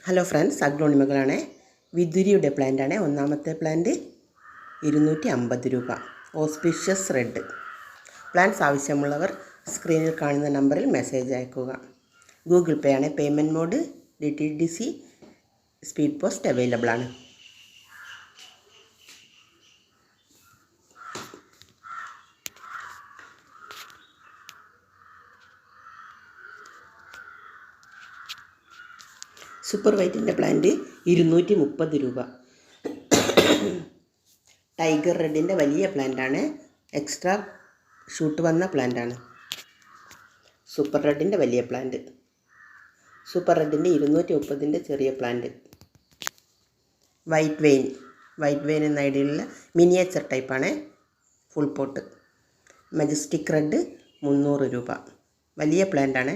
Hello friends, അഗ്ലോണിമകളാണ്. വിദുരിയുടെ പ്ലാന്റാണ്. ഒന്നാമത്തെ plant 250 രൂപ. Auspicious red. പ്ലാന്റ്സ് ആവശ്യമുള്ളവർ സ്ക്രീനിൽ കാണുന്ന നമ്പറിൽ മെസ്സേജ് അയക്കുക. ഗൂഗിൾ പേ ആണ് payment mode. DTDC speed post available ആണ്. സൂപ്പർ വൈറ്റിൻ്റെ പ്ലാന്റ് 230 രൂപ. ടൈഗർ റെഡിൻ്റെ വലിയ പ്ലാന്റാണ്. എക്സ്ട്രാ ഷൂട്ട് വന്ന പ്ലാന്റാണ്. സൂപ്പർ റെഡിൻ്റെ വലിയ പ്ലാന്റ്. സൂപ്പർ റെഡിൻ്റെ 230ൻ്റെ ചെറിയ പ്ലാന്റ്. വൈറ്റ് വെയിൻ എന്ന ഐഡിയയിലുള്ള മിനിയേച്ചർ ടൈപ്പാണ്. Full pot. മജസ്റ്റിക് റെഡ് 300 രൂപ. വലിയ പ്ലാന്റാണ്.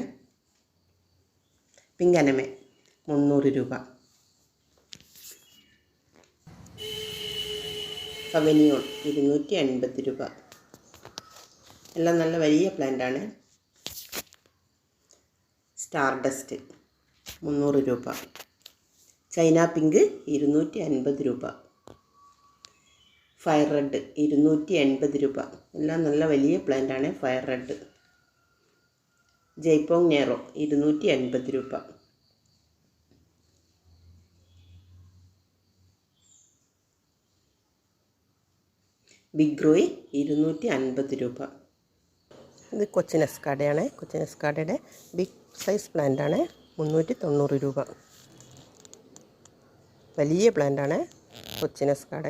പിങ്ക് അനമെ 300 രൂപ. പവനിയോൺ 280 രൂപ. എല്ലാം നല്ല വലിയ പ്ലാന്റാണ്. സ്റ്റാർ ഡസ്റ്റ് 300 രൂപ. ചൈന പിങ്ക് 250 രൂപ. ഫയർ റെഡ് 280 രൂപ. എല്ലാം നല്ല വലിയ പ്ലാന്റാണ്. Fire red. ജയ്പോങ് നേറോ 280 രൂപ. ബിഗ് റോയ് 250 രൂപ. ഇത് കൊച്ചിൻ എസ്കാഡയാണ്. കൊച്ചിൻ എസ്കാഡയുടെ ബിഗ് സൈസ് പ്ലാന്റാണ്. 390 രൂപ. വലിയ പ്ലാന്റാണ് കൊച്ചിൻ എസ്കാഡ.